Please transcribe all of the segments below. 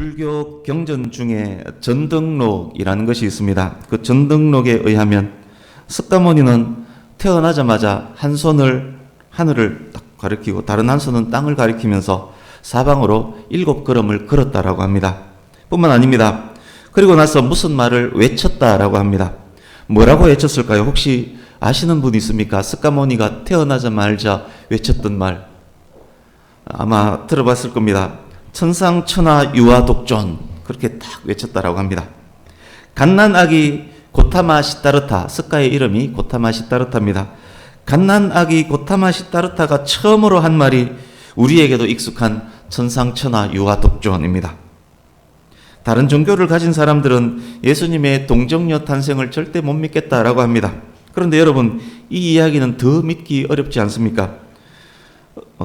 불교 경전 중에 전등록이라는 것이 있습니다. 그 전등록에 의하면 석가모니는 태어나자마자 한 손을 하늘을 딱 가리키고 다른 한 손은 땅을 가리키면서 사방으로 7걸음을 걸었다라고 합니다. 뿐만 아닙니다. 그리고 나서 무슨 말을 외쳤다라고 합니다. 뭐라고 외쳤을까요? 혹시 아시는 분 있습니까? 석가모니가 태어나자마자 외쳤던 말 아마 들어봤을 겁니다. 천상천하 유아독존, 그렇게 딱 외쳤다라고 합니다. 갓난아기 고타마 시타르타, 석가의 이름이 고타마 시타르타입니다. 갓난아기 고타마 시타르타가 처음으로 한 말이 우리에게도 익숙한 천상천하 유아독존입니다. 다른 종교를 가진 사람들은 예수님의 동정녀 탄생을 절대 못 믿겠다라고 합니다. 그런데 여러분, 이 이야기는 더 믿기 어렵지 않습니까?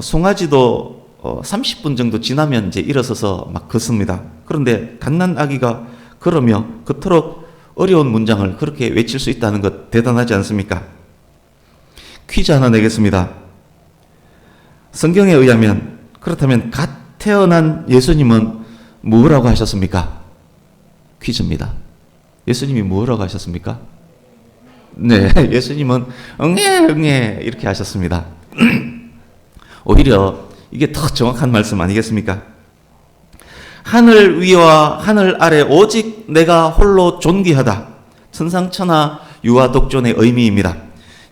송아지도 30분 정도 지나면 이제 일어서서 막 걷습니다. 그런데 갓난아기가 걸으며 그토록 어려운 문장을 그렇게 외칠 수 있다는 것 대단하지 않습니까? 퀴즈 하나 내겠습니다. 성경에 의하면 그렇다면 갓 태어난 예수님은 뭐라고 하셨습니까? 퀴즈입니다. 예수님이 뭐라고 하셨습니까? 네, 예수님은 응애 이렇게 하셨습니다. 오히려 이게 더 정확한 말씀 아니겠습니까? 하늘 위와 하늘 아래 오직 내가 홀로 존귀하다. 천상천하 유아독존의 의미입니다.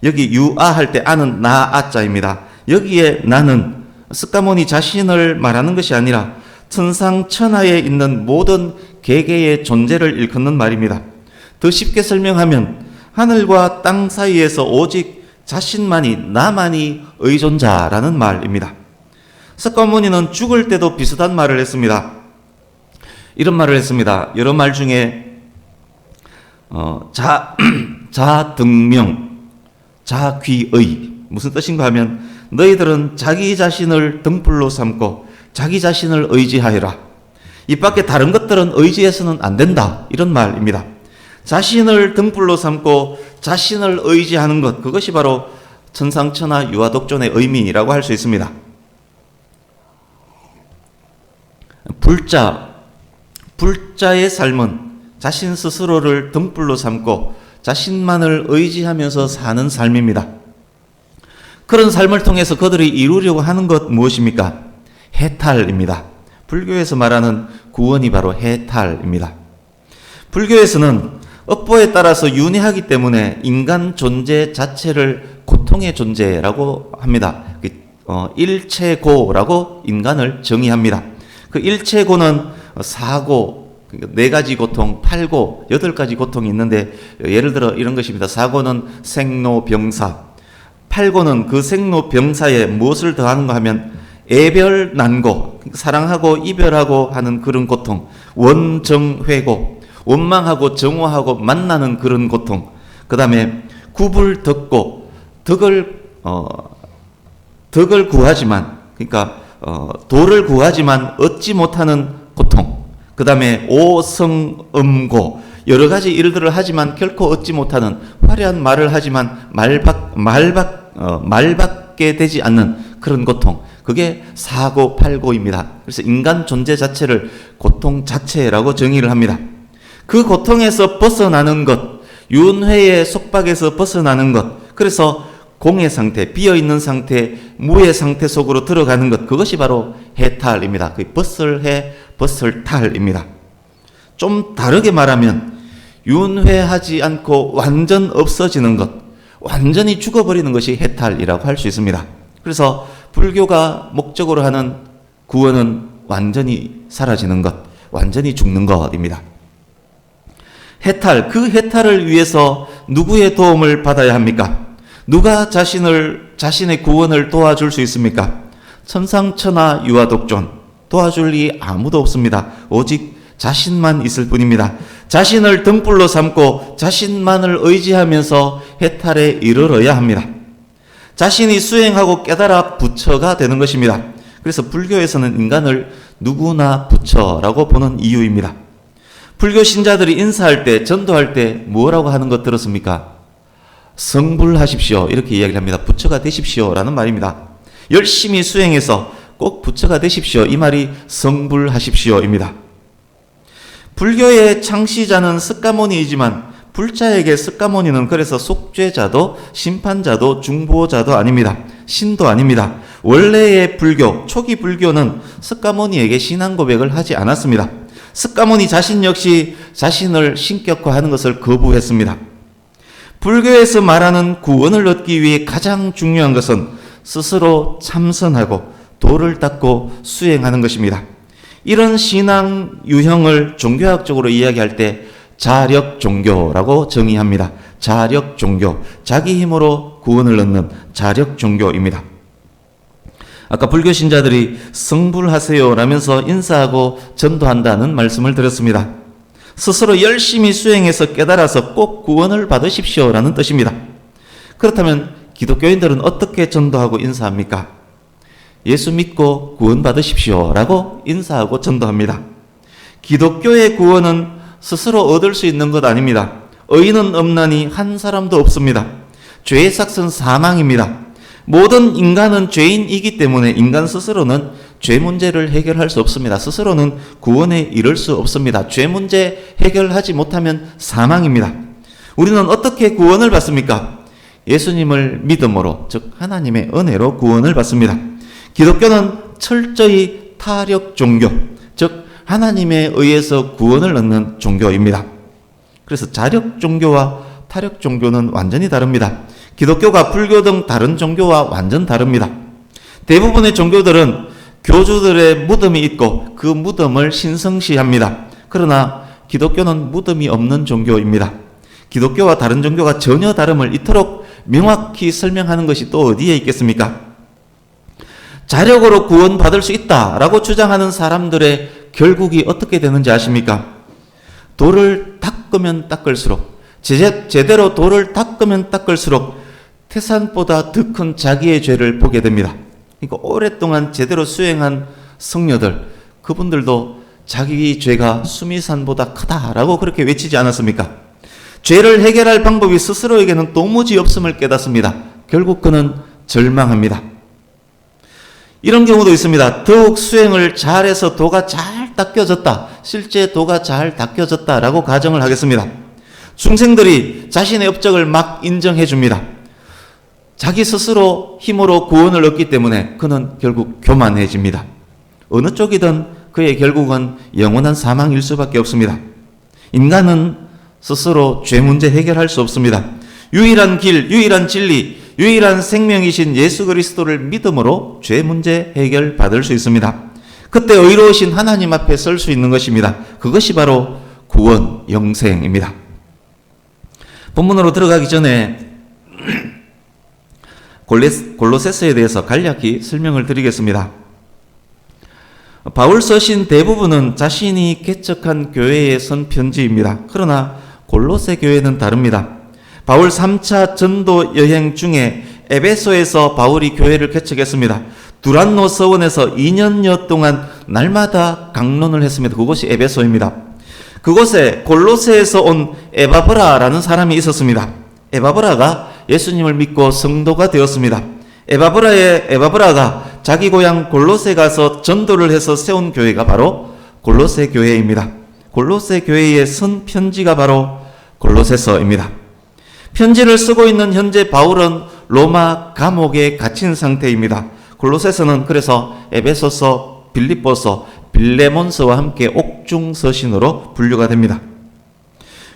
여기 유아할 때 아는 나아자입니다. 여기에 나는 석가모니 자신을 말하는 것이 아니라 천상천하에 있는 모든 개개의 존재를 일컫는 말입니다. 더 쉽게 설명하면 하늘과 땅 사이에서 오직 자신만이 나만이 의존자라는 말입니다. 석가모니는 죽을 때도 비슷한 말을 했습니다. 이런 말을 했습니다. 여러 말 중에 자등명, 자귀의, 무슨 뜻인가 하면 너희들은 자기 자신을 등불로 삼고 자기 자신을 의지하여라. 이 밖에 다른 것들은 의지해서는 안 된다, 이런 말입니다. 자신을 등불로 삼고 자신을 의지하는 것, 그것이 바로 천상천하 유아독존의 의미라고 할 수 있습니다. 불자의 삶은 자신 스스로를 등불로 삼고 자신만을 의지하면서 사는 삶입니다. 그런 삶을 통해서 그들이 이루려고 하는 것 무엇입니까? 해탈입니다. 불교에서 말하는 구원이 바로 해탈입니다. 불교에서는 업보에 따라서 윤회하기 때문에 인간 존재 자체를 고통의 존재라고 합니다. 일체고라고 인간을 정의합니다. 그 일체고는 사고, 4가지 고통, 8고, 8가지 고통이 있는데 예를 들어 이런 것입니다. 사고는 생로병사, 8고는 그 생로병사에 무엇을 더하는가 하면 애별난고, 사랑하고 이별하고 하는 그런 고통, 원정회고, 원망하고 정오하고 만나는 그런 고통, 그 다음에 구불덕고, 덕을 구하지만, 그러니까 도를 구하지만 얻지 못하는 고통, 그 다음에 오성음고, 여러 가지 일들을 하지만 결코 얻지 못하는, 화려한 말을 하지만 말밖에 되지 않는 그런 고통, 그게 사고 팔고입니다. 그래서 인간 존재 자체를 고통 자체라고 정의를 합니다. 그 고통에서 벗어나는 것, 윤회의 속박에서 벗어나는 것, 그래서 공의 상태, 비어있는 상태, 무의 상태 속으로 들어가는 것, 그것이 바로 해탈입니다. 그 벗설해, 벗설탈입니다. 좀 다르게 말하면 윤회하지 않고 완전 없어지는 것, 완전히 죽어버리는 것이 해탈이라고 할 수 있습니다. 그래서 불교가 목적으로 하는 구원은 완전히 사라지는 것, 완전히 죽는 것입니다. 해탈, 그 해탈을 위해서 누구의 도움을 받아야 합니까? 누가 자신의 구원을 도와줄 수 있습니까? 천상천하 유아독존, 도와줄 리 아무도 없습니다. 오직 자신만 있을 뿐입니다. 자신을 등불로 삼고 자신만을 의지하면서 해탈에 이르러야 합니다. 자신이 수행하고 깨달아 부처가 되는 것입니다. 그래서 불교에서는 인간을 누구나 부처라고 보는 이유입니다. 불교 신자들이 인사할 때, 전도할 때 뭐라고 하는 것 들었습니까? 성불하십시오, 이렇게 이야기를 합니다. 부처가 되십시오 라는 말입니다. 열심히 수행해서 꼭 부처가 되십시오, 이 말이 성불하십시오입니다. 불교의 창시자는 스까모니이지만 불자에게 스까모니는 그래서 속죄자도 심판자도 중보자도 아닙니다. 신도 아닙니다. 원래의 불교, 초기 불교는 스까모니에게 신앙 고백을 하지 않았습니다. 스까모니 자신 역시 자신을 신격화하는 것을 거부했습니다. 불교에서 말하는 구원을 얻기 위해 가장 중요한 것은 스스로 참선하고 도를 닦고 수행하는 것입니다. 이런 신앙 유형을 종교학적으로 이야기할 때 자력 종교라고 정의합니다. 자력 종교, 자기 힘으로 구원을 얻는 자력 종교입니다. 아까 불교 신자들이 성불하세요 라면서 인사하고 전도한다는 말씀을 드렸습니다. 스스로 열심히 수행해서 깨달아서 꼭 구원을 받으십시오 라는 뜻입니다. 그렇다면 기독교인들은 어떻게 전도하고 인사합니까? 예수 믿고 구원 받으십시오 라고 인사하고 전도합니다. 기독교의 구원은 스스로 얻을 수 있는 것 아닙니다. 의인은 없나니 한 사람도 없습니다. 죄의 삭은 사망입니다. 모든 인간은 죄인이기 때문에 인간 스스로는 죄 문제를 해결할 수 없습니다. 스스로는 구원에 이를 수 없습니다. 죄 문제 해결하지 못하면 사망입니다. 우리는 어떻게 구원을 받습니까? 예수님을 믿음으로, 즉 하나님의 은혜로 구원을 받습니다. 기독교는 철저히 타력 종교, 즉 하나님에 의해서 구원을 얻는 종교입니다. 그래서 자력 종교와 타력 종교는 완전히 다릅니다. 기독교가 불교 등 다른 종교와 완전 다릅니다. 대부분의 종교들은 교주들의 무덤이 있고 그 무덤을 신성시합니다. 그러나 기독교는 무덤이 없는 종교입니다. 기독교와 다른 종교가 전혀 다름을 이토록 명확히 설명하는 것이 또 어디에 있겠습니까? 자력으로 구원받을 수 있다라고 주장하는 사람들의 결국이 어떻게 되는지 아십니까? 돌을 닦으면 닦을수록, 제대로 돌을 닦으면 닦을수록 태산보다 더 큰 자기의 죄를 보게 됩니다. 그러니까 오랫동안 제대로 수행한 성녀들, 그분들도 자기 죄가 수미산보다 크다라고 그렇게 외치지 않았습니까? 죄를 해결할 방법이 스스로에게는 도무지 없음을 깨닫습니다. 결국 그는 절망합니다. 이런 경우도 있습니다. 더욱 수행을 잘해서 도가 잘 닦여졌다. 실제 도가 잘 닦여졌다라고 가정을 하겠습니다. 중생들이 자신의 업적을 막 인정해 줍니다. 자기 스스로 힘으로 구원을 얻기 때문에 그는 결국 교만해집니다. 어느 쪽이든 그의 결국은 영원한 사망일 수밖에 없습니다. 인간은 스스로 죄 문제 해결할 수 없습니다. 유일한 길, 유일한 진리, 유일한 생명이신 예수 그리스도를 믿음으로 죄 문제 해결 받을 수 있습니다. 그때 의로우신 하나님 앞에 설 수 있는 것입니다. 그것이 바로 구원, 영생입니다. 본문으로 들어가기 전에 골로새서에 대해서 간략히 설명을 드리겠습니다. 바울 서신 대부분은 자신이 개척한 교회에 쓴 편지입니다. 그러나 골로새 교회는 다릅니다. 바울 3차 전도 여행 중에 에베소에서 바울이 교회를 개척했습니다. 두란노 서원에서 2년여 동안 날마다 강론을 했습니다. 그곳이 에베소입니다. 그곳에 골로새에서 온 에바브라라는 사람이 있었습니다. 에바브라가 예수님을 믿고 성도가 되었습니다. 에바브라가 자기 고향 골로새 가서 전도를 해서 세운 교회가 바로 골로새 교회입니다. 골로새 교회에 쓴 편지가 바로 골로새서입니다. 편지를 쓰고 있는 현재 바울은 로마 감옥에 갇힌 상태입니다. 골로새서는 그래서 에베소서, 빌립보서, 빌레몬서와 함께 옥중서신으로 분류가 됩니다.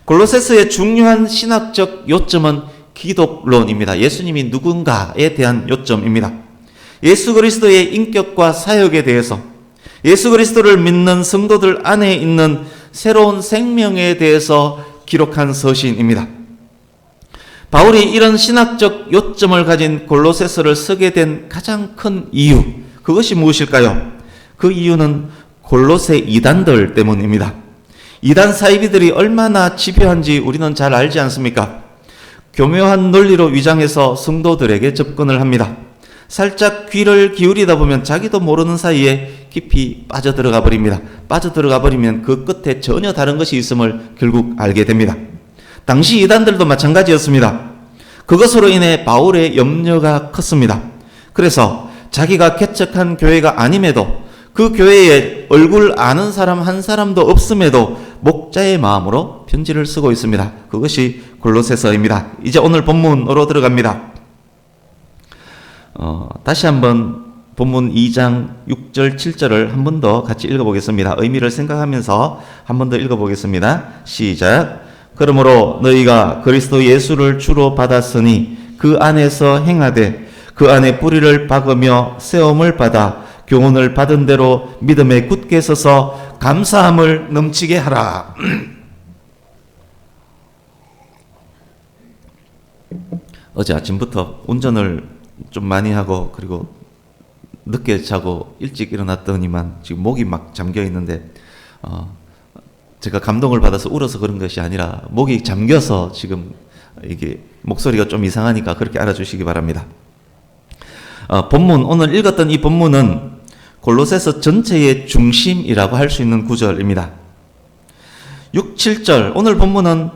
골로새서의 중요한 신학적 요점은 기독론입니다. 예수님이 누군가에 대한 요점입니다. 예수 그리스도의 인격과 사역에 대해서, 예수 그리스도를 믿는 성도들 안에 있는 새로운 생명에 대해서 기록한 서신입니다. 바울이 이런 신학적 요점을 가진 골로새서를 쓰게 된 가장 큰 이유, 그것이 무엇일까요? 그 이유는 골로새 이단들 때문입니다. 이단 사이비들이 얼마나 집요한지 우리는 잘 알지 않습니까? 교묘한 논리로 위장해서 성도들에게 접근을 합니다. 살짝 귀를 기울이다 보면 자기도 모르는 사이에 깊이 빠져들어가 버립니다. 빠져들어가 버리면 그 끝에 전혀 다른 것이 있음을 결국 알게 됩니다. 당시 이단들도 마찬가지였습니다. 그것으로 인해 바울의 염려가 컸습니다. 그래서 자기가 개척한 교회가 아님에도 그 교회에 얼굴 아는 사람 한 사람도 없음에도 목자의 마음으로 편지를 쓰고 있습니다. 그것이 골로새서입니다. 이제 오늘 본문으로 들어갑니다. 다시 한번 본문 2장 6절 7절을 한 번 더 같이 읽어보겠습니다. 의미를 생각하면서 한 번 더 읽어보겠습니다. 시작. 그러므로 너희가 그리스도 예수를 주로 받았으니 그 안에서 행하되 그 안에 뿌리를 박으며 세움을 받아 교훈을 받은 대로 믿음에 굳게 서서 감사함을 넘치게 하라. 어제 아침부터 운전을 좀 많이 하고 그리고 늦게 자고 일찍 일어났더니만 지금 목이 막 잠겨 있는데 제가 감동을 받아서 울어서 그런 것이 아니라 목이 잠겨서 지금 이게 목소리가 좀 이상하니까 그렇게 알아주시기 바랍니다. 본문, 오늘 읽었던 이 본문은 골로새서 전체의 중심이라고 할 수 있는 구절입니다. 6, 7절, 오늘 본문은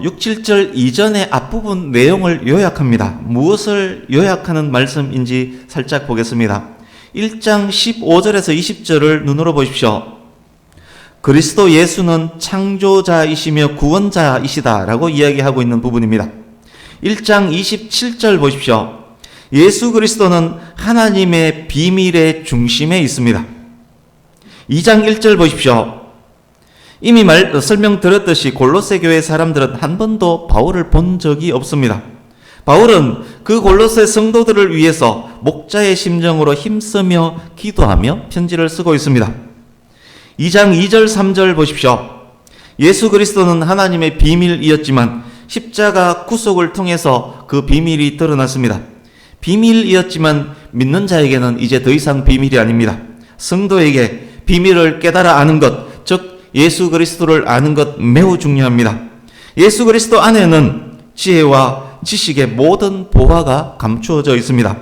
6, 7절 이전의 앞부분 내용을 요약합니다. 무엇을 요약하는 말씀인지 살짝 보겠습니다. 1장 15절에서 20절을 눈으로 보십시오. 그리스도 예수는 창조자이시며 구원자이시다라고 이야기하고 있는 부분입니다. 1장 27절 보십시오. 예수 그리스도는 하나님의 비밀의 중심에 있습니다. 2장 1절 보십시오. 이미 설명드렸듯이 골로새 교회 사람들은 한 번도 바울을 본 적이 없습니다. 바울은 그 골로새 성도들을 위해서 목자의 심정으로 힘쓰며 기도하며 편지를 쓰고 있습니다. 2장 2절 3절 보십시오. 예수 그리스도는 하나님의 비밀이었지만 십자가 구속을 통해서 그 비밀이 드러났습니다. 비밀이었지만 믿는 자에게는 이제 더 이상 비밀이 아닙니다. 성도에게 비밀을 깨달아 아는 것, 즉 예수 그리스도를 아는 것 매우 중요합니다. 예수 그리스도 안에는 지혜와 지식의 모든 보화가 감추어져 있습니다.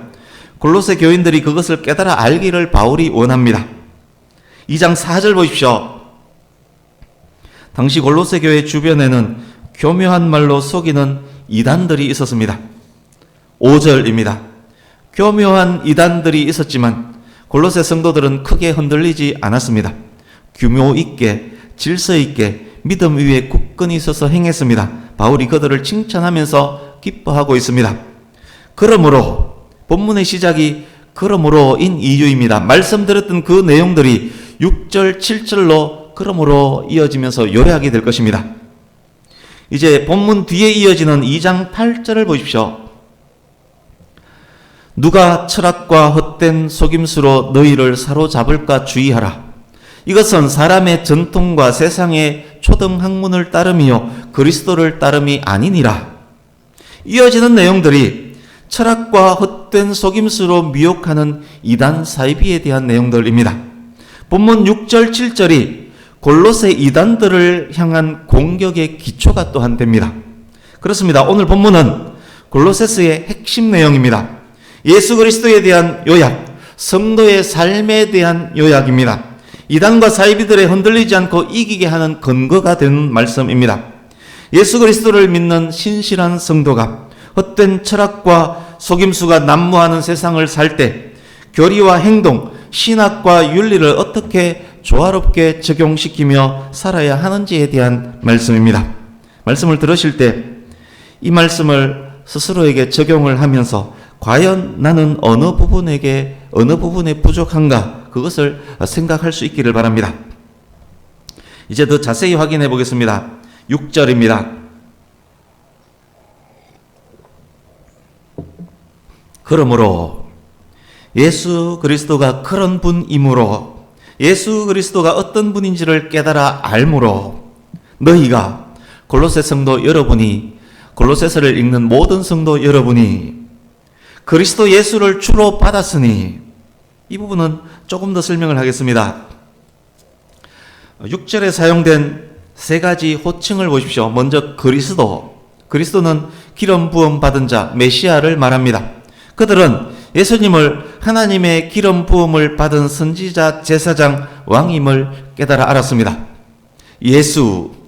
골로새 교인들이 그것을 깨달아 알기를 바울이 원합니다. 2장 4절 보십시오. 당시 골로새 교회 주변에는 교묘한 말로 속이는 이단들이 있었습니다. 5절입니다. 교묘한 이단들이 있었지만 골로새 성도들은 크게 흔들리지 않았습니다. 규모 있게 질서 있게 믿음 위에 굳건히 서서 행했습니다. 바울이 그들을 칭찬하면서 기뻐하고 있습니다. 그러므로 본문의 시작이 그러므로인 이유입니다. 말씀드렸던 그 내용들이 6절 7절로 그러므로 이어지면서 요약이 될 것입니다. 이제 본문 뒤에 이어지는 2장 8절을 보십시오. 누가 철학과 헛된 속임수로 너희를 사로잡을까 주의하라. 이것은 사람의 전통과 세상의 초등학문을 따름이요 그리스도를 따름이 아니니라. 이어지는 내용들이 철학과 헛된 속임수로 미혹하는 이단 사이비에 대한 내용들입니다. 본문 6절 7절이 골로새 이단들을 향한 공격의 기초가 또한 됩니다. 그렇습니다. 오늘 본문은 골로새서의 핵심 내용입니다. 예수 그리스도에 대한 요약, 성도의 삶에 대한 요약입니다. 이단과 사이비들에 흔들리지 않고 이기게 하는 근거가 되는 말씀입니다. 예수 그리스도를 믿는 신실한 성도가 헛된 철학과 속임수가 난무하는 세상을 살 때 교리와 행동, 신학과 윤리를 어떻게 조화롭게 적용시키며 살아야 하는지에 대한 말씀입니다. 말씀을 들으실 때 이 말씀을 스스로에게 적용을 하면서 과연 나는 어느 부분에 부족한가 그것을 생각할 수 있기를 바랍니다. 이제 더 자세히 확인해 보겠습니다. 6절입니다. 그러므로 예수 그리스도가 그런 분이므로 예수 그리스도가 어떤 분인지를 깨달아 알므로 너희가 골로새 성도 여러분이 골로새서를 읽는 모든 성도 여러분이 그리스도 예수를 주로 받았으니 이 부분은 조금 더 설명을 하겠습니다. 6절에 사용된 세 가지 호칭을 보십시오. 먼저 그리스도는 기름 부음 받은 자 메시아를 말합니다. 그들은 예수님을 하나님의 기름 부음을 받은 선지자 제사장 왕임을 깨달아 알았습니다. 이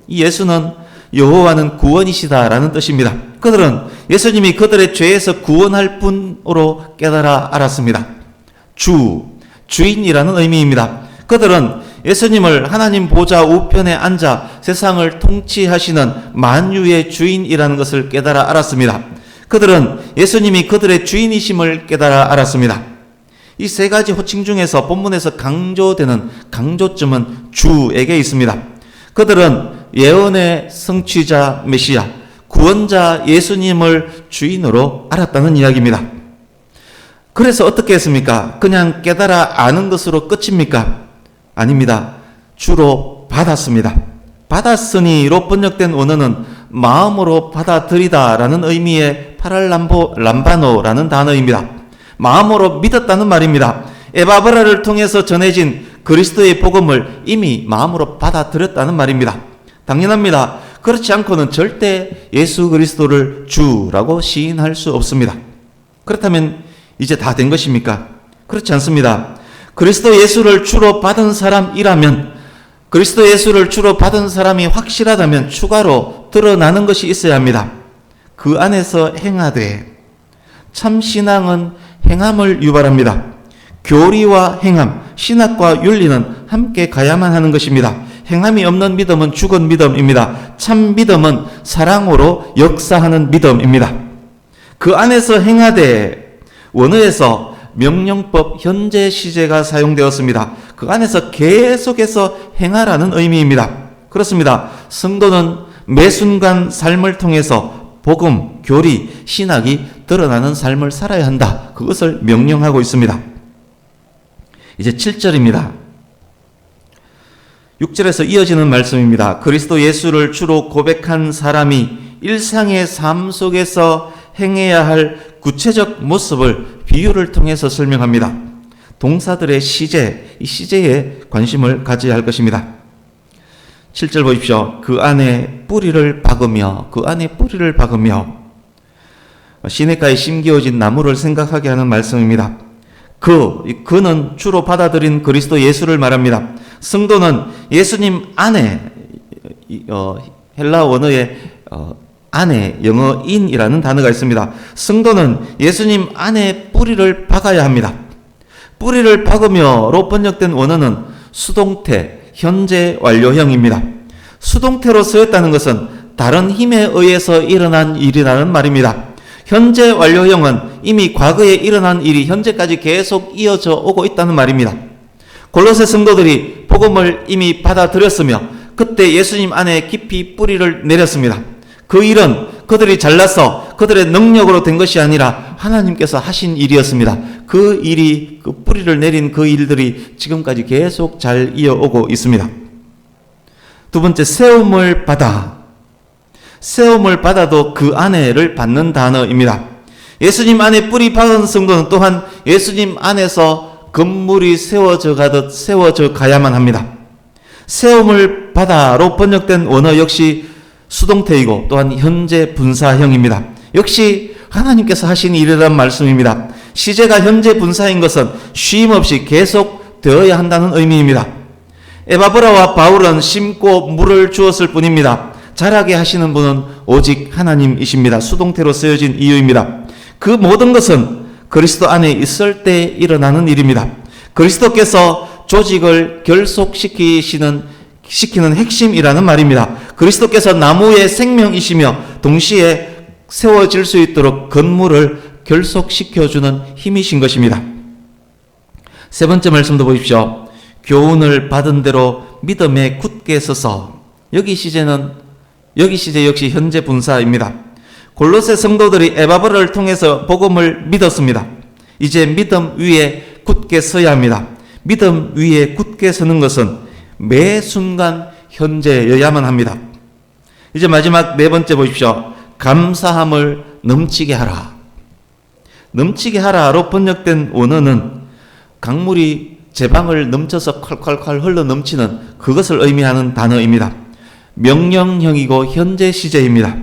예수는 여호와는 구원이시다라는 뜻입니다. 그들은 예수님이 그들의 죄에서 구원할 분으로 깨달아 알았습니다. 주인이라는 의미입니다. 그들은 예수님을 하나님 보좌 우편에 앉아 세상을 통치하시는 만유의 주인이라는 것을 깨달아 알았습니다. 그들은 예수님이 그들의 주인이심을 깨달아 알았습니다. 이 세 가지 호칭 중에서 본문에서 강조되는 강조점은 주에게 있습니다. 그들은 예언의 성취자 메시아, 구원자 예수님을 주인으로 알았다는 이야기입니다. 그래서 어떻게 했습니까? 그냥 깨달아 아는 것으로 끝입니까? 아닙니다. 주로 받았습니다. 받았으니로 번역된 원어는 마음으로 받아들이다라는 의미의 파랄람바노라는 단어입니다. 마음으로 믿었다는 말입니다. 에바브라를 통해서 전해진 그리스도의 복음을 이미 마음으로 받아들였다는 말입니다. 당연합니다. 그렇지 않고는 절대 예수 그리스도를 주라고 시인할 수 없습니다. 그렇다면 이제 다 된 것입니까? 그렇지 않습니다. 그리스도 예수를 주로 받은 사람이라면, 그리스도 예수를 주로 받은 사람이 확실하다면 추가로 드러나는 것이 있어야 합니다. 그 안에서 행하되, 참 신앙은 행함을 유발합니다. 교리와 행함, 신학과 윤리는 함께 가야만 하는 것입니다. 행함이 없는 믿음은 죽은 믿음입니다. 참 믿음은 사랑으로 역사하는 믿음입니다. 그 안에서 행하되, 원어에서 명령법 현재 시제가 사용되었습니다. 그 안에서 계속해서 행하라는 의미입니다. 그렇습니다. 성도는 매 순간 삶을 통해서 복음, 교리, 신학이 드러나는 삶을 살아야 한다. 그것을 명령하고 있습니다. 이제 7절입니다. 6절에서 이어지는 말씀입니다. 그리스도 예수를 주로 고백한 사람이 일상의 삶 속에서 행해야 할 구체적 모습을 비유를 통해서 설명합니다. 동사들의 시제, 이 시제에 관심을 가져야 할 것입니다. 7절 보십시오. 그 안에 뿌리를 박으며, 그 안에 뿌리를 박으며. 시냇가에 심기어진 나무를 생각하게 하는 말씀입니다. 그는 주로 받아들인 그리스도 예수를 말합니다. 성도는 예수님 안에, 헬라 원어에 안에, 영어 in이라는 단어가 있습니다. 성도는 예수님 안에 뿌리를 박아야 합니다. 뿌리를 박으며로 번역된 원어는 수동태, 현재 완료형입니다. 수동태로 쓰였다는 것은 다른 힘에 의해서 일어난 일이라는 말입니다. 현재 완료형은 이미 과거에 일어난 일이 현재까지 계속 이어져 오고 있다는 말입니다. 골로새 성도들이 복음을 이미 받아들였으며 그때 예수님 안에 깊이 뿌리를 내렸습니다. 그 일은 그들이 잘나서 그들의 능력으로 된 것이 아니라 하나님께서 하신 일이었습니다. 그 일이, 그 뿌리를 내린 그 일들이 지금까지 계속 잘 이어오고 있습니다. 두 번째, 세움을 받아. 세움을 받아도 그 안에를 받는 단어입니다. 예수님 안에 뿌리 박은 성도는 또한 예수님 안에서 건물이 세워져 가듯 세워져 가야만 합니다. 세움을 받아로 번역된 원어 역시 수동태이고 또한 현재 분사형입니다. 역시 하나님께서 하신 일이란 말씀입니다. 시제가 현재 분사인 것은 쉼 없이 계속 되어야 한다는 의미입니다. 에바브라와 바울은 심고 물을 주었을 뿐입니다. 자라게 하시는 분은 오직 하나님이십니다. 수동태로 쓰여진 이유입니다. 그 모든 것은 그리스도 안에 있을 때 일어나는 일입니다. 그리스도께서 조직을 결속시키는 핵심이라는 말입니다. 그리스도께서 나무의 생명이시며 동시에 세워질 수 있도록 건물을 결속시켜주는 힘이신 것입니다. 세 번째 말씀도 보십시오. 교훈을 받은 대로 믿음에 굳게 서서. 여기 시제 역시 현재 분사입니다. 골로새 성도들이 에바브라를 통해서 복음을 믿었습니다. 이제 믿음 위에 굳게 서야 합니다. 믿음 위에 굳게 서는 것은 매 순간 현재여야만 합니다. 이제 마지막 네 번째 보십시오. 감사함을 넘치게 하라. 넘치게 하라로 번역된 원어는 강물이 제방을 넘쳐서 콸콸콸 흘러 넘치는 그것을 의미하는 단어입니다. 명령형이고 현재 시제입니다.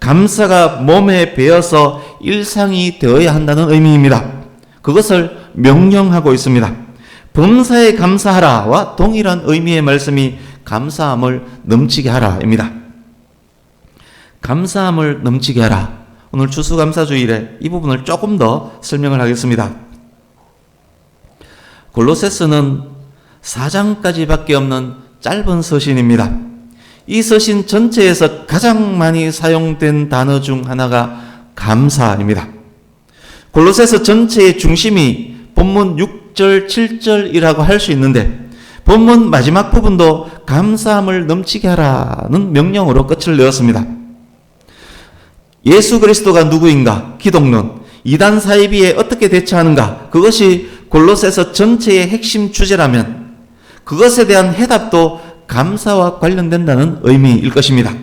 감사가 몸에 배어서 일상이 되어야 한다는 의미입니다. 그것을 명령하고 있습니다. 범사에 감사하라와 동일한 의미의 말씀이 감사함을 넘치게 하라입니다. 감사함을 넘치게 하라. 오늘 추수감사주일에 이 부분을 조금 더 설명을 하겠습니다. 골로새서는 4장까지밖에 없는 짧은 서신입니다. 이 서신 전체에서 가장 많이 사용된 단어 중 하나가 감사입니다. 골로새서 전체의 중심이 본문 6절, 7절이라고 할 수 있는데 본문 마지막 부분도 감사함을 넘치게 하라는 명령으로 끝을 내었습니다. 예수 그리스도가 누구인가? 기독론. 이단 사이비에 어떻게 대처하는가? 그것이 골로새서 전체의 핵심 주제라면 그것에 대한 해답도 감사와 관련된다는 의미일 것입니다.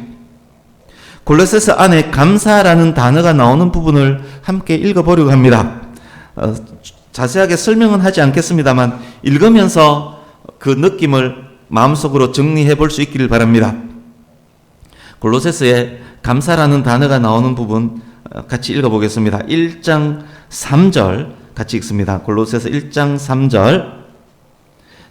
골로새서 안에 감사라는 단어가 나오는 부분을 함께 읽어보려고 합니다. 자세하게 설명은 하지 않겠습니다만 읽으면서 그 느낌을 마음속으로 정리해 볼 수 있기를 바랍니다. 골로새서에 감사라는 단어가 나오는 부분 같이 읽어보겠습니다. 1장 3절 같이 읽습니다. 골로새서 1장 3절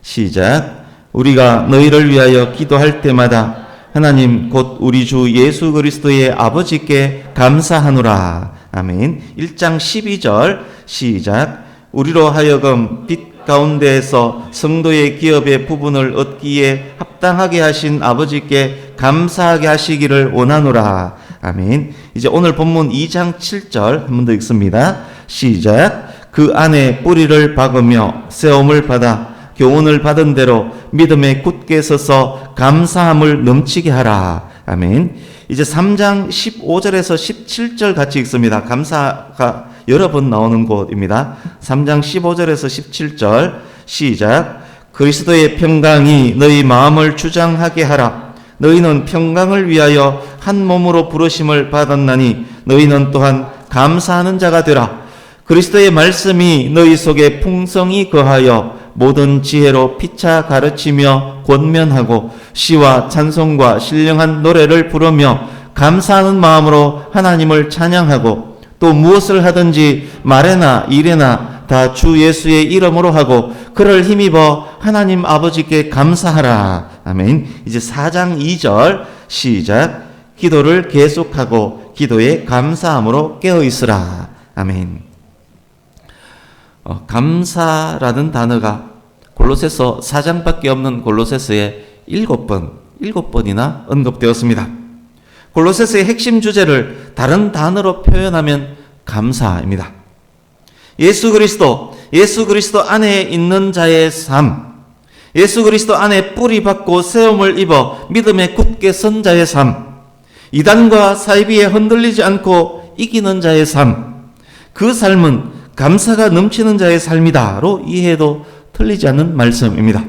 시작. 우리가 너희를 위하여 기도할 때마다 하나님 곧 우리 주 예수 그리스도의 아버지께 감사하노라. 아멘. 1장 12절 시작. 우리로 하여금 빛 가운데에서 성도의 기업의 부분을 얻기에 합당하게 하신 아버지께 감사하게 하시기를 원하노라. 아멘. 이제 오늘 본문 2장 7절 한 번 더 읽습니다. 시작. 그 안에 뿌리를 박으며 세움을 받아 교훈을 받은 대로 믿음에 굳게 서서 감사함을 넘치게 하라. 아멘. 이제 3장 15절에서 17절 같이 읽습니다. 감사가 여러 번 나오는 곳입니다. 3장 15절에서 17절 시작. 그리스도의 평강이 너희 마음을 주장하게 하라. 너희는 평강을 위하여 한 몸으로 부르심을 받았나니 너희는 또한 감사하는 자가 되라. 그리스도의 말씀이 너희 속에 풍성히 거하여 모든 지혜로 피차 가르치며 권면하고 시와 찬송과 신령한 노래를 부르며 감사하는 마음으로 하나님을 찬양하고 또 무엇을 하든지 말에나 일에나 다 주 예수의 이름으로 하고 그를 힘입어 하나님 아버지께 감사하라. 아멘. 이제 4장 2절 시작. 기도를 계속하고 기도에 감사함으로 깨어있으라. 아멘. 감사라는 단어가 골로새서 4장밖에 없는 골로새서에 7번이나 언급되었습니다. 골로새서의 핵심 주제를 다른 단어로 표현하면 감사입니다. 예수 그리스도 안에 있는 자의 삶, 예수 그리스도 안에 뿌리 박고 세움을 입어 믿음에 굳게 선 자의 삶, 이단과 사이비에 흔들리지 않고 이기는 자의 삶, 그 삶은 감사가 넘치는 자의 삶이다로 이해해도 틀리지 않는 말씀입니다.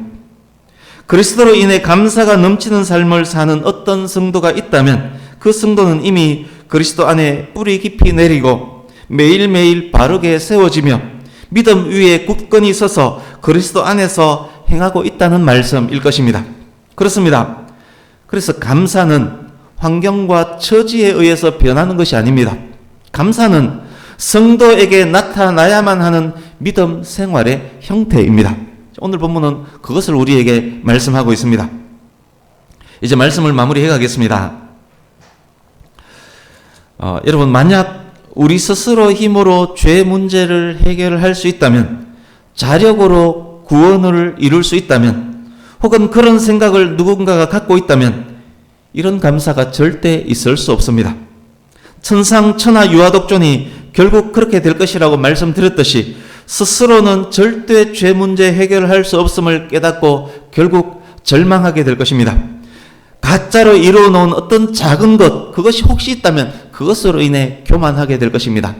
그리스도로 인해 감사가 넘치는 삶을 사는 어떤 성도가 있다면 그 성도는 이미 그리스도 안에 뿌리 깊이 내리고 매일매일 바르게 세워지며 믿음 위에 굳건히 서서 그리스도 안에서 행하고 있다는 말씀일 것입니다. 그렇습니다. 그래서 감사는 환경과 처지에 의해서 변하는 것이 아닙니다. 감사는 성도에게 나타나야만 하는 믿음 생활의 형태입니다. 오늘 본문은 그것을 우리에게 말씀하고 있습니다. 이제 말씀을 마무리해 가겠습니다. 여러분, 만약 우리 스스로 힘으로 죄 문제를 해결할 수 있다면, 자력으로 구원을 이룰 수 있다면, 혹은 그런 생각을 누군가가 갖고 있다면 이런 감사가 절대 있을 수 없습니다. 천상천하 유아독존이 결국 그렇게 될 것이라고 말씀드렸듯이 스스로는 절대 죄 문제 해결할 수 없음을 깨닫고 결국 절망하게 될 것입니다. 가짜로 이루어 놓은 어떤 작은 것, 그것이 혹시 있다면 그것으로 인해 교만하게 될 것입니다.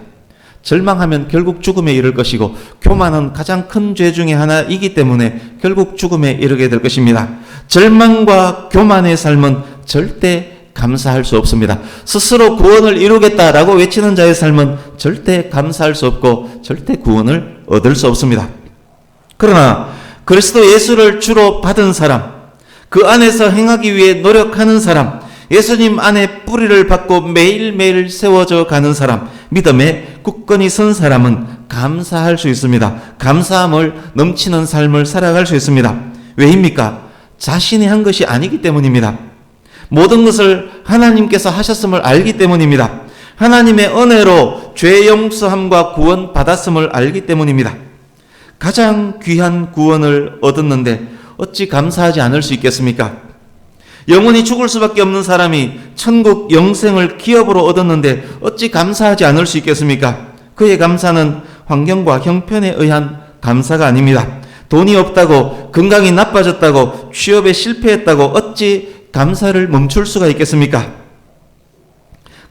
절망하면 결국 죽음에 이를 것이고, 교만은 가장 큰 죄 중에 하나이기 때문에 결국 죽음에 이르게 될 것입니다. 절망과 교만의 삶은 절대 감사할 수 없습니다. 스스로 구원을 이루겠다라고 외치는 자의 삶은 절대 감사할 수 없고 절대 구원을 얻을 수 없습니다. 그러나 그리스도 예수를 주로 받은 사람, 그 안에서 행하기 위해 노력하는 사람, 예수님 안에 뿌리를 받고 매일매일 세워져 가는 사람, 믿음에 굳건히 선 사람은 감사할 수 있습니다. 감사함을 넘치는 삶을 살아갈 수 있습니다. 왜입니까? 자신이 한 것이 아니기 때문입니다. 모든 것을 하나님께서 하셨음을 알기 때문입니다. 하나님의 은혜로 죄 용서함과 구원 받았음을 알기 때문입니다. 가장 귀한 구원을 얻었는데 어찌 감사하지 않을 수 있겠습니까? 영원히 죽을 수밖에 없는 사람이 천국 영생을 기업으로 얻었는데 어찌 감사하지 않을 수 있겠습니까? 그의 감사는 환경과 형편에 의한 감사가 아닙니다. 돈이 없다고, 건강이 나빠졌다고, 취업에 실패했다고 어찌 감사를 멈출 수가 있겠습니까?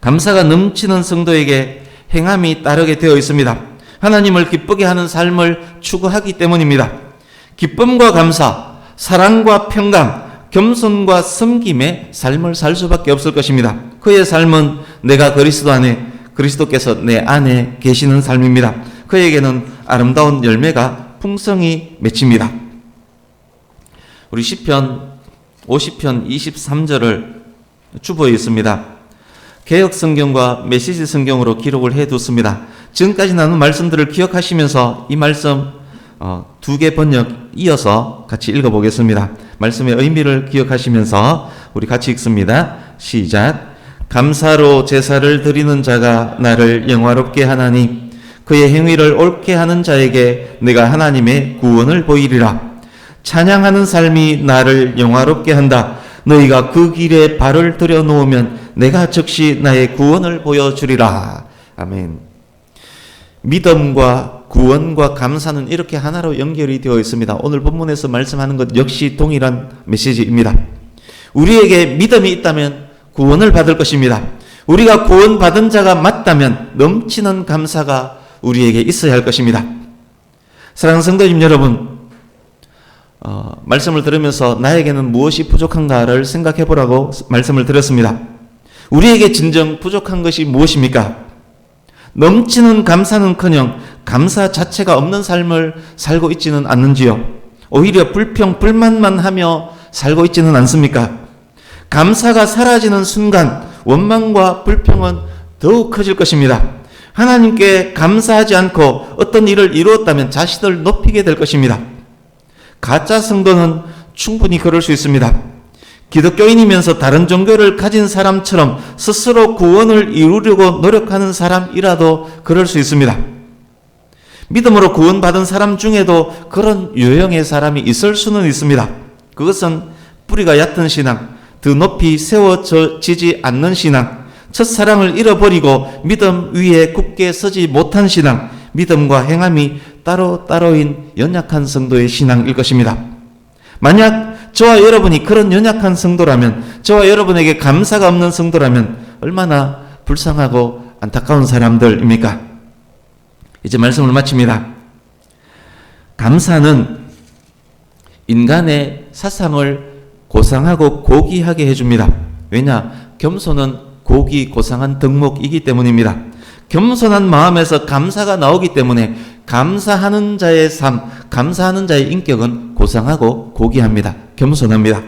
감사가 넘치는 성도에게 행함이 따르게 되어 있습니다. 하나님을 기쁘게 하는 삶을 추구하기 때문입니다. 기쁨과 감사, 사랑과 평강, 겸손과 섬김의 삶을 살 수밖에 없을 것입니다. 그의 삶은 내가 그리스도 안에, 그리스도께서 내 안에 계시는 삶입니다. 그에게는 아름다운 열매가 풍성히 맺힙니다. 우리 시편 50편 23절을 주보에 있습니다. 개역 성경과 메시지 성경으로 기록을 해뒀습니다. 지금까지 나눈 말씀들을 기억하시면서 이 말씀 두 개 번역 이어서 같이 읽어보겠습니다. 말씀의 의미를 기억하시면서 우리 같이 읽습니다. 시작. 감사로 제사를 드리는 자가 나를 영화롭게 하나니 그의 행위를 옳게 하는 자에게 내가 하나님의 구원을 보이리라. 찬양하는 삶이 나를 영화롭게 한다. 너희가 그 길에 발을 들여놓으면 내가 즉시 나의 구원을 보여주리라. 아멘. 믿음과 구원과 감사는 이렇게 하나로 연결이 되어 있습니다. 오늘 본문에서 말씀하는 것 역시 동일한 메시지입니다. 우리에게 믿음이 있다면 구원을 받을 것입니다. 우리가 구원받은 자가 맞다면 넘치는 감사가 우리에게 있어야 할 것입니다. 사랑하는 성도님 여러분, 말씀을 들으면서 나에게는 무엇이 부족한가를 생각해 보라고 말씀을 드렸습니다. 우리에게 진정 부족한 것이 무엇입니까? 넘치는 감사는커녕 감사 자체가 없는 삶을 살고 있지는 않는지요? 오히려 불평, 불만만 하며 살고 있지는 않습니까? 감사가 사라지는 순간 원망과 불평은 더욱 커질 것입니다. 하나님께 감사하지 않고 어떤 일을 이루었다면 자신을 높이게 될 것입니다. 가짜 성도는 충분히 그럴 수 있습니다. 기독교인이면서 다른 종교를 가진 사람처럼 스스로 구원을 이루려고 노력하는 사람이라도 그럴 수 있습니다. 믿음으로 구원받은 사람 중에도 그런 유형의 사람이 있을 수는 있습니다. 그것은 뿌리가 얕은 신앙, 더 높이 세워지지 않는 신앙, 첫사랑을 잃어버리고 믿음 위에 굳게 서지 못한 신앙, 믿음과 행함이 따로따로인 연약한 성도의 신앙일 것입니다. 만약 저와 여러분이 그런 연약한 성도라면, 저와 여러분에게 감사가 없는 성도라면 얼마나 불쌍하고 안타까운 사람들입니까? 이제 말씀을 마칩니다. 감사는 인간의 사상을 고상하고 고귀하게 해줍니다. 왜냐? 겸손은 고귀 고상한 덕목이기 때문입니다. 겸손한 마음에서 감사가 나오기 때문에 감사하는 자의 삶, 감사하는 자의 인격은 고상하고 고귀합니다. 겸손합니다.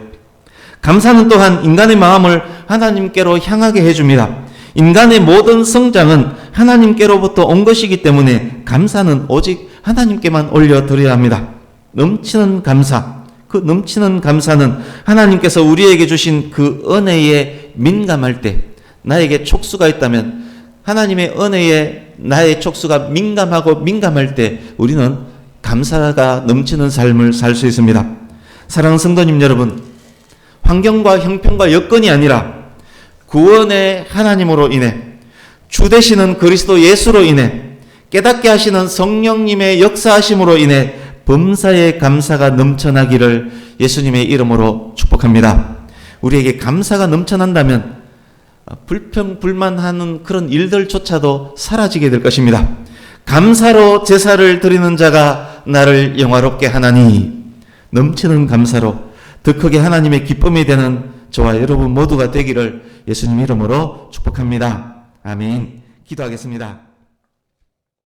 감사는 또한 인간의 마음을 하나님께로 향하게 해줍니다. 인간의 모든 성장은 하나님께로부터 온 것이기 때문에 감사는 오직 하나님께만 올려드려야 합니다. 넘치는 감사, 그 넘치는 감사는 하나님께서 우리에게 주신 그 은혜에 민감할 때, 나에게 촉수가 있다면 하나님의 은혜에 나의 촉수가 민감할 때 우리는 감사가 넘치는 삶을 살 수 있습니다. 사랑하는 성도님 여러분, 환경과 형편과 여건이 아니라 구원의 하나님으로 인해, 주 되시는 그리스도 예수로 인해, 깨닫게 하시는 성령님의 역사하심으로 인해 범사에 감사가 넘쳐나기를 예수님의 이름으로 축복합니다. 우리에게 감사가 넘쳐난다면 불평, 불만하는 그런 일들조차도 사라지게 될 것입니다. 감사로 제사를 드리는 자가 나를 영화롭게 하나니, 넘치는 감사로 더 크게 하나님의 기쁨이 되는 저와 여러분 모두가 되기를 예수님 이름으로 축복합니다. 아멘. 기도하겠습니다.